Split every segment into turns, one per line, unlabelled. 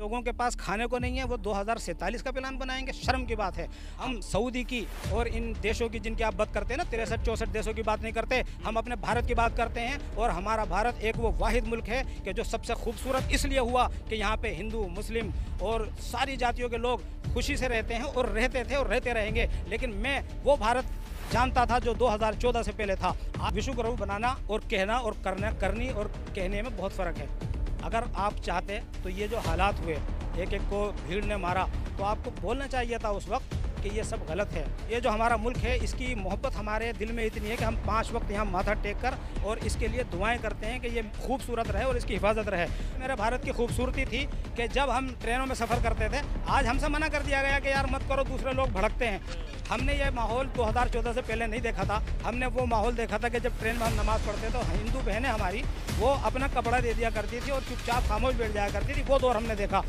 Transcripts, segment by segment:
लोगों के पास खाने को नहीं है, वो 2047 का प्लान बनाएंगे। शर्म की बात है। हम सऊदी की और इन देशों की जिनकी आप बात करते हैं ना, 63-64 देशों की बात नहीं करते, हम अपने भारत की बात करते हैं। और हमारा भारत एक वो वाहिद मुल्क है कि जो सबसे खूबसूरत इसलिए हुआ कि यहाँ पे हिंदू, मुस्लिम और सारी जातियों के लोग खुशी से रहते हैं और रहते थे और रहते रहेंगे। लेकिन मैं वो भारत जानता था जो 2014 से पहले था। विश्व गुरु बनाना और कहना और करनी और कहने में बहुत फ़र्क है। अगर आप चाहते तो ये जो हालात हुए, एक एक को भीड़ ने मारा, तो आपको बोलना चाहिए था उस वक्त कि ये सब गलत है। ये जो हमारा मुल्क है, इसकी मोहब्बत हमारे दिल में इतनी है कि हम 5 वक्त यहाँ माथा टेक कर और इसके लिए दुआएं करते हैं कि ये खूबसूरत रहे और इसकी हिफाजत रहे। मेरे भारत की खूबसूरती थी कि जब हम ट्रेनों में सफ़र करते थे, आज हमसे मना कर दिया गया कि यार मत करो, दूसरे लोग भड़कते हैं। हमने ये माहौल 2014 से पहले नहीं देखा था। हमने वो माहौल देखा था कि जब ट्रेन में हम नमाज़ पढ़ते तो हिंदू बहनें हमारी वो अपना कपड़ा दे दिया करती थी और चुपचाप खामोश बैठ जाया करती थी। वो दौर हमने देखा।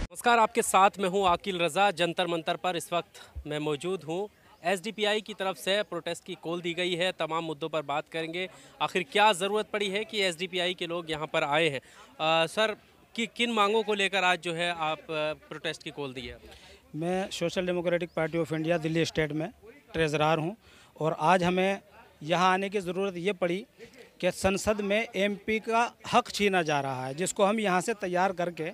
नमस्कार, आपके साथ मैं हूं आकिल रज़ा। जंतर मंतर पर इस वक्त मैं मौजूद हूं। एसडीपीआई की तरफ से प्रोटेस्ट की कॉल दी गई है। तमाम मुद्दों पर बात करेंगे। आखिर क्या ज़रूरत पड़ी है कि एसडीपीआई के लोग यहां पर आए हैं। सर, किन मांगों को लेकर आज जो है आप प्रोटेस्ट की कॉल दी है?
मैं social democratic party of India Delhi state में ट्रेजरार हूं और आज हमें यहां आने की ज़रूरत ये पड़ी कि संसद में एमपी का हक छीना जा रहा है, जिसको हम यहाँ से तैयार करके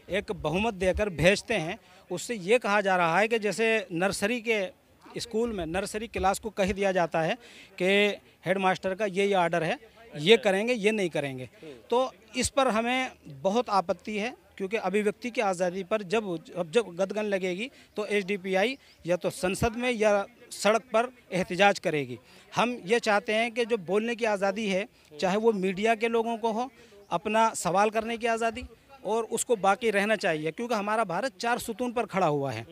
एक बहुमत देकर भेजते हैं। उससे ये कहा जा रहा है कि जैसे नर्सरी के स्कूल में नर्सरी क्लास को कह दिया जाता है कि हेडमास्टर का ये आर्डर है, ये करेंगे, ये नहीं करेंगे। तो इस पर हमें बहुत आपत्ति है, क्योंकि अभिव्यक्ति की आज़ादी पर जब गदगन लगेगी तो एसडीपीआई या तो संसद में या सड़क पर एहतिजाज करेगी। हम ये चाहते हैं कि जो बोलने की आज़ादी है, चाहे वो मीडिया के लोगों को हो, अपना सवाल करने की आज़ादी, और उसको बाकी रहना चाहिए, क्योंकि हमारा भारत 4 सुतून पर खड़ा हुआ है।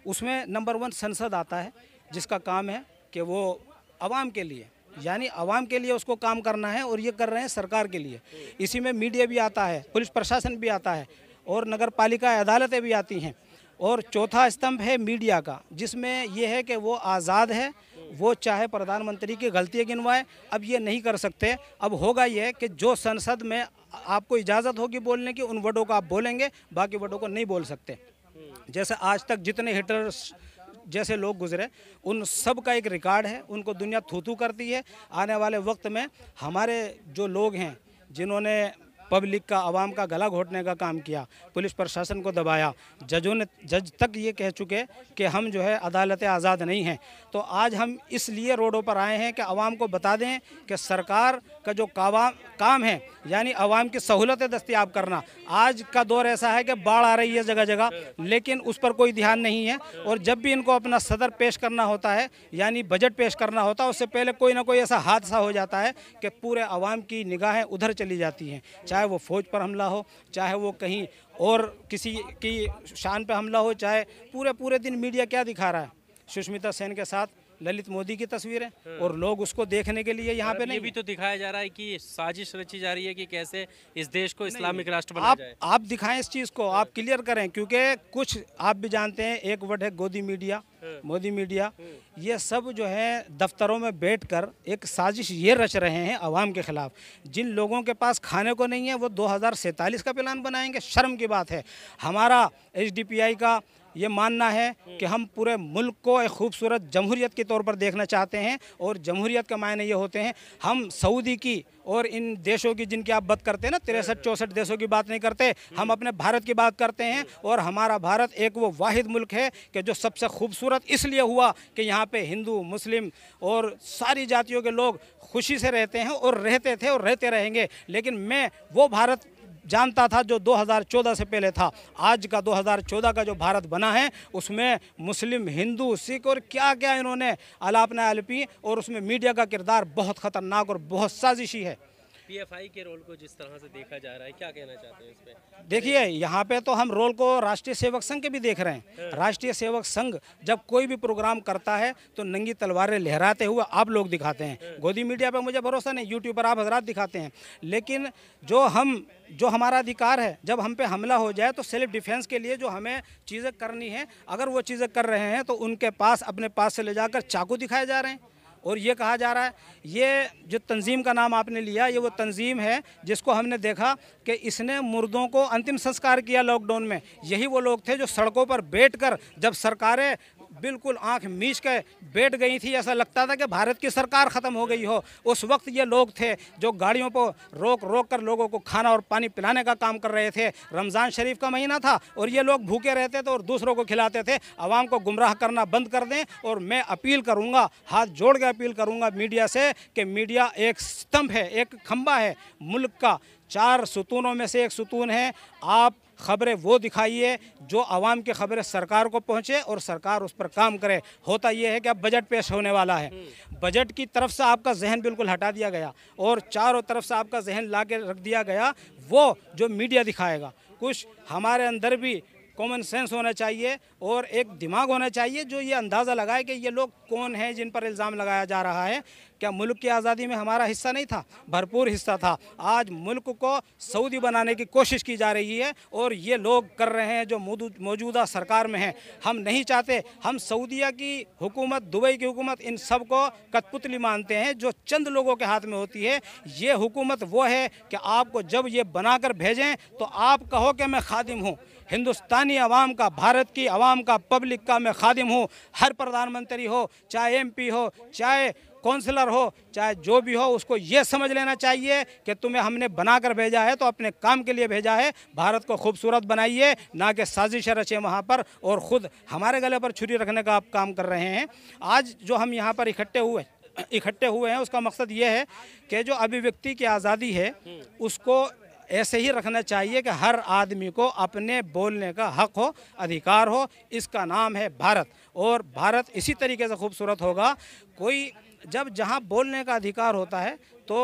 उसमें नंबर 1 संसद आता है, जिसका काम है कि वो आवाम के लिए, यानी आवाम के लिए उसको काम करना है, और ये कर रहे हैं सरकार के लिए। इसी में मीडिया भी आता है, पुलिस प्रशासन भी आता है, और नगर पालिका अदालतें भी आती हैं। और चौथा स्तंभ है मीडिया का, जिसमें यह है कि वो आज़ाद है, वो चाहे प्रधानमंत्री की गलतियाँ गिनवाए। अब ये नहीं कर सकते। अब होगा ये कि जो संसद में आपको इजाज़त होगी बोलने की, उन वर्डों को आप बोलेंगे, बाकी वर्डों को नहीं बोल सकते। जैसे आज तक जितने हिटलर्स जैसे लोग गुजरे, उन सब का एक रिकॉर्ड है, उनको दुनिया थू करती है। आने वाले वक्त में हमारे जो लोग हैं, जिन्होंने पब्लिक का, आवाम का गला घोटने का काम किया, पुलिस प्रशासन को दबाया, जज तक ये कह चुके कि हम जो है अदालतें आज़ाद नहीं हैं। तो आज हम इसलिए रोडों पर आए हैं कि आवाम को बता दें कि सरकार का जो काम है, यानी आवाम की सहूलतें दस्तयाब करना। आज का दौर ऐसा है कि बाढ़ आ रही है जगह जगह, लेकिन उस पर कोई ध्यान नहीं है। और जब भी इनको अपना सदर पेश करना होता है, यानी बजट पेश करना होता है, उससे पहले कोई ना कोई ऐसा हादसा हो जाता है कि पूरे आवाम की निगाहें उधर चली जाती हैं। चाहे वो फौज पर हमला हो, चाहे वो कहीं और किसी की शान पे हमला हो, चाहे पूरे दिन मीडिया क्या दिखा रहा है, सुष्मिता सेन के साथ ललित मोदी की तस्वीरें, और लोग उसको देखने के लिए यहाँ पे नहीं।
ये भी तो दिखाया जा रहा है कि साजिश रची जा रही है कि कैसे इस देश को इस्लामिक राष्ट्र बनाया जाए।
आप दिखाएं इस चीज़ को, आप क्लियर करें, क्योंकि कुछ आप भी जानते हैं, एक वर्ड है गोदी मीडिया, मोदी मीडिया। ये सब जो है दफ्तरों में बैठकर एक साजिश ये रच रहे हैं अवाम के खिलाफ। जिन लोगों के पास खाने को नहीं है, वो 2047 का प्लान बनाएंगे। शर्म की बात है। हमारा एसडीपीआई का ये मानना है कि हम पूरे मुल्क को एक खूबसूरत जमहूरियत के तौर पर देखना चाहते हैं, और जमहूरियत के मायने ये होते हैं, हम सऊदी की और इन देशों की जिनकी आप बात करते हैं ना, 63-64 देशों की बात नहीं करते, हम अपने भारत की बात करते हैं। और हमारा भारत एक वो वाहिद मुल्क है कि जो सबसे खूबसूरत इसलिए हुआ कि यहाँ पे हिंदू, मुस्लिम और सारी जातियों के लोग खुशी से रहते हैं और रहते थे और रहते रहेंगे। लेकिन मैं वो भारत जानता था जो 2014 से पहले था। आज का 2014 का जो भारत बना है, उसमें मुस्लिम, हिंदू, सिख और क्या क्या इन्होंने आलापना आलपी, और उसमें मीडिया का किरदार बहुत ख़तरनाक और बहुत साजिशी है।
पीएफआई के रोल को जिस तरह से देखा जा रहा है, क्या कहना चाहते हैं इस पे?
देखिए, यहाँ पे तो हम रोल को राष्ट्रीय सेवक संघ के भी देख रहे हैं। राष्ट्रीय सेवक संघ जब कोई भी प्रोग्राम करता है तो नंगी तलवारें लहराते हुए आप लोग दिखाते हैं। गोदी मीडिया पे मुझे भरोसा नहीं, यूट्यूब पर आप हजरात दिखाते हैं। लेकिन जो हमारा अधिकार है, जब हम पे हमला हो जाए तो सेल्फ डिफेंस के लिए जो हमें चीज़ें करनी है, अगर वो चीज़ें कर रहे हैं तो उनके पास अपने पास से ले जाकर चाकू दिखाए जा रहे हैं। और ये कहा जा रहा है, ये जो तंजीम का नाम आपने लिया, ये वो तंजीम है जिसको हमने देखा कि इसने मुर्दों को अंतिम संस्कार किया लॉकडाउन में। यही वो लोग थे जो सड़कों पर बैठकर, जब सरकारें बिल्कुल आंख मीच के बैठ गई थी, ऐसा लगता था कि भारत की सरकार ख़त्म हो गई हो, उस वक्त ये लोग थे जो गाड़ियों पर रोक रोक कर लोगों को खाना और पानी पिलाने का काम कर रहे थे। रमज़ान शरीफ का महीना था और ये लोग भूखे रहते थे और दूसरों को खिलाते थे। आवाम को गुमराह करना बंद कर दें। और मैं अपील करूँगा, हाथ जोड़ के अपील करूँगा मीडिया से कि मीडिया एक स्तंभ है, एक खंबा है मुल्क का, 4 सुतूनों में से एक सुतून है। आप खबरें वो दिखाइए जो आवाम की खबरें सरकार को पहुंचे और सरकार उस पर काम करे। होता यह है कि अब बजट पेश होने वाला है, बजट की तरफ से आपका जहन बिल्कुल हटा दिया गया और चारों तरफ से आपका जहन ला के रख दिया गया वो जो मीडिया दिखाएगा। कुछ हमारे अंदर भी कॉमन सेंस होना चाहिए और एक दिमाग होना चाहिए जो ये अंदाज़ा लगाए कि ये लोग कौन हैं जिन पर इल्ज़ाम लगाया जा रहा है। क्या मुल्क की आज़ादी में हमारा हिस्सा नहीं था? भरपूर हिस्सा था। आज मुल्क को सऊदी बनाने की कोशिश की जा रही है और ये लोग कर रहे हैं जो मौजूदा सरकार में हैं। हम नहीं चाहते, हम सऊदीया की हुकूमत, दुबई की हुकूमत, इन सब को कठपुतली मानते हैं जो चंद लोगों के हाथ में होती है। ये हुकूमत वो है कि आपको जब ये बनाकर भेजें तो आप कहो कि मैं खादिम हूँ, हिंदुस्तानी अवाम का, भारत की अवाम का, पब्लिक का मैं खादिम हूँ। हर प्रधानमंत्री हो, चाहे एमपी हो, चाहे काउंसलर हो, चाहे जो भी हो, उसको ये समझ लेना चाहिए कि तुम्हें हमने बनाकर भेजा है तो अपने काम के लिए भेजा है। भारत को खूबसूरत बनाइए, ना कि साजिशें रचें वहाँ पर और ख़ुद हमारे गले पर छुरी रखने का आप काम कर रहे हैं। आज जो हम यहाँ पर इकट्ठे हुए हैं उसका मकसद ये है कि जो अभिव्यक्ति की आज़ादी है उसको ऐसे ही रखना चाहिए कि हर आदमी को अपने बोलने का हक हो, अधिकार हो। इसका नाम है भारत और भारत इसी तरीके से खूबसूरत होगा। कोई जब जहाँ बोलने का अधिकार होता है तो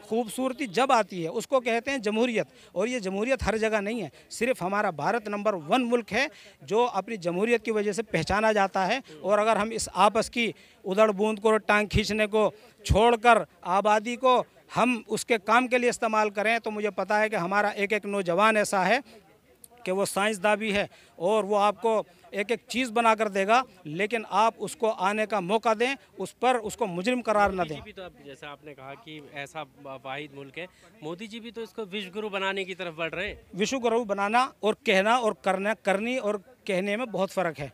खूबसूरती जब आती है उसको कहते हैं जमहूरियत। और ये जमहूरियत हर जगह नहीं है, सिर्फ हमारा भारत नंबर 1 मुल्क है जो अपनी जमहूरियत की वजह से पहचाना जाता है। और अगर हम इस आपस की उधड़ बूंद को, टांग खींचने को छोड़कर आबादी को हम उसके काम के लिए इस्तेमाल करें तो मुझे पता है कि हमारा एक एक नौजवान ऐसा है कि वो साइंसदान भी है और वो आपको एक एक चीज़ बना कर देगा, लेकिन आप उसको आने का मौका दें, उस पर उसको मुजरिम करार न दें।
मोदी जी भी तो, अब जैसा आपने कहा कि ऐसा वाहिद मुल्क है, मोदी जी भी तो इसको विश्व गुरु बनाने की तरफ बढ़ रहे हैं।
विश्व गुरु बनाना और कहना और करनी और कहने में बहुत फ़र्क है।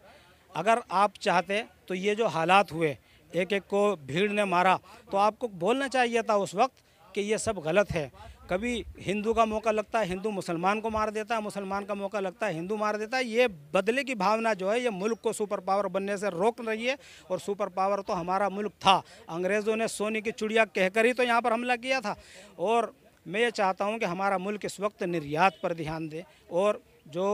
अगर आप चाहते तो ये जो हालात हुए, एक एक को भीड़ ने मारा, तो आपको बोलना चाहिए था उस वक्त कि ये सब गलत है। कभी हिंदू का मौका लगता है हिंदू मुसलमान को मार देता है, मुसलमान का मौका लगता है हिंदू मार देता है। ये बदले की भावना जो है ये मुल्क को सुपर पावर बनने से रोक रही है। और सुपर पावर तो हमारा मुल्क था, अंग्रेज़ों ने सोने की चिड़िया कहकर ही तो यहाँ पर हमला किया था। और मैं ये चाहता हूँ कि हमारा मुल्क इस वक्त निर्यात पर ध्यान दे और जो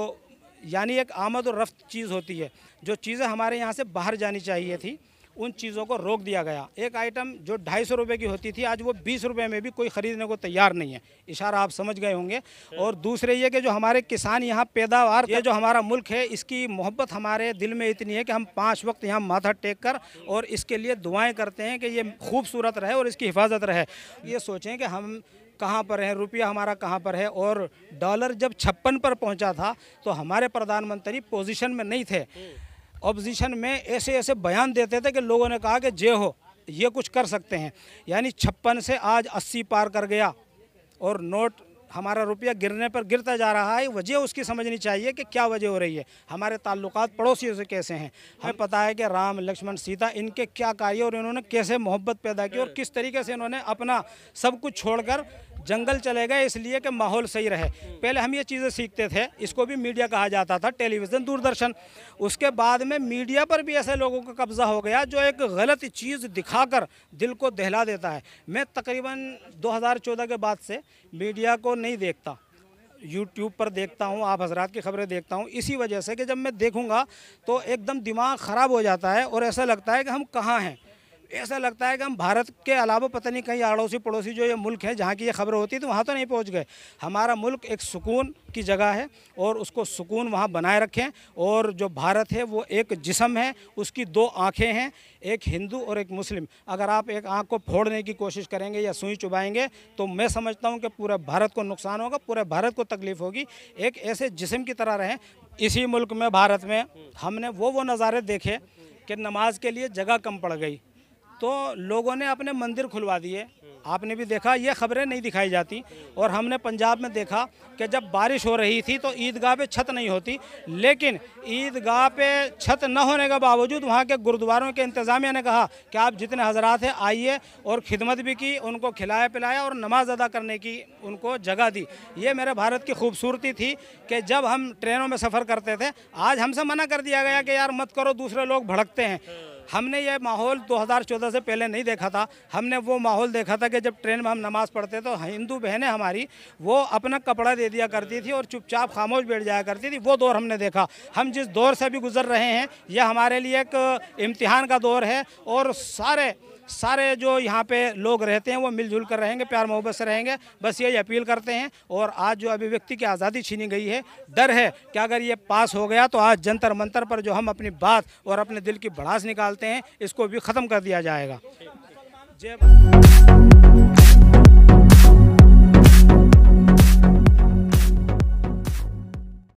यानी एक आमद और रफ्त चीज़ होती है, जो चीज़ें हमारे यहाँ से बाहर जानी चाहिए थी उन चीज़ों को रोक दिया गया। एक आइटम जो 250 रुपये की होती थी आज वो 20 रुपये में भी कोई ख़रीदने को तैयार नहीं है। इशारा आप समझ गए होंगे। और दूसरे ये कि जो हमारे किसान यहाँ पैदावार, ये जो हमारा मुल्क है इसकी मोहब्बत हमारे दिल में इतनी है कि हम 5 वक्त यहाँ माथा टेक कर और इसके लिए दुआएँ करते हैं कि ये खूबसूरत रहे और इसकी हिफाजत रहे। ये सोचें कि हम कहाँ पर हैं, रुपया हमारा कहाँ पर है। और डॉलर जब 56 पर पहुँचा था तो हमारे प्रधानमंत्री पोजीशन में नहीं थे, ऑपोजिशन में ऐसे ऐसे बयान देते थे कि लोगों ने कहा कि जय हो, ये कुछ कर सकते हैं। यानी 56 से आज 80 पार कर गया और नोट हमारा रुपया गिरने पर गिरता जा रहा है। वजह उसकी समझनी चाहिए कि क्या वजह हो रही है। हमारे ताल्लुकात पड़ोसियों से कैसे हैं, हमें पता है कि राम लक्ष्मण सीता इनके क्या कार्य और इन्होंने कैसे मोहब्बत पैदा की और किस तरीके से इन्होंने अपना सब कुछ छोड़कर जंगल चले गए इसलिए कि माहौल सही रहे। पहले हम ये चीज़ें सीखते थे, इसको भी मीडिया कहा जाता था, टेलीविज़न, दूरदर्शन। उसके बाद में मीडिया पर भी ऐसे लोगों का कब्ज़ा हो गया जो एक गलत चीज़ दिखाकर दिल को दहला देता है। मैं तकरीबन 2014 के बाद से मीडिया को नहीं देखता, यूट्यूब पर देखता हूँ, आप हजरात की खबरें देखता हूँ, इसी वजह से कि जब मैं देखूँगा तो एकदम दिमाग ख़राब हो जाता है और ऐसा लगता है कि हम कहाँ हैं। ऐसा लगता है कि हम भारत के अलावा पता नहीं कहीं अड़ोसी पड़ोसी जो ये मुल्क है जहाँ की ये खबर होती है तो वहाँ तो नहीं पहुँच गए। हमारा मुल्क एक सुकून की जगह है और उसको सुकून वहाँ बनाए रखें। और जो भारत है वो एक जिस्म है, उसकी 2 आँखें हैं, एक हिंदू और एक मुस्लिम। अगर आप एक आँख को फोड़ने की कोशिश करेंगे या सुई चुभाएंगे तो मैं समझता हूँ कि पूरे भारत को नुकसान होगा, पूरे भारत को तकलीफ़ होगी। एक ऐसे जिस्म की तरह रहें। इसी मुल्क में, भारत में, हमने वो नज़ारे देखे कि नमाज के लिए जगह कम पड़ गई तो लोगों ने अपने मंदिर खुलवा दिए। आपने भी देखा, ये खबरें नहीं दिखाई जाती। और हमने पंजाब में देखा कि जब बारिश हो रही थी तो ईदगाह पे छत नहीं होती, लेकिन ईदगाह पे छत न होने के बावजूद वहाँ के गुरुद्वारों के इंतज़ामिया ने कहा कि आप जितने हजरात हैं आइए, और खिदमत भी की, उनको खिलाया पिलाया और नमाज अदा करने की उनको जगह दी। ये मेरे भारत की खूबसूरती थी कि जब हम ट्रेनों में सफ़र करते थे, आज हमसे मना कर दिया गया कि यार मत करो, दूसरे लोग भड़कते हैं। हमने ये माहौल 2014 से पहले नहीं देखा था। हमने वो माहौल देखा था कि जब ट्रेन में हम नमाज़ पढ़ते तो हिंदू बहनें हमारी वो अपना कपड़ा दे दिया करती थी और चुपचाप खामोश बैठ जाया करती थी। वो दौर हमने देखा। हम जिस दौर से भी गुजर रहे हैं, यह हमारे लिए एक इम्तिहान का दौर है, और सारे जो यहाँ पे लोग रहते हैं वो मिलजुल कर रहेंगे, प्यार मोहब्बत से रहेंगे, बस यही अपील करते हैं। और आज जो अभिव्यक्ति की आज़ादी छीनी गई है, डर है कि अगर ये पास हो गया तो आज जंतर मंतर पर जो हम अपनी बात और अपने दिल की भड़ास निकालते हैं, इसको भी ख़त्म कर दिया जाएगा। जय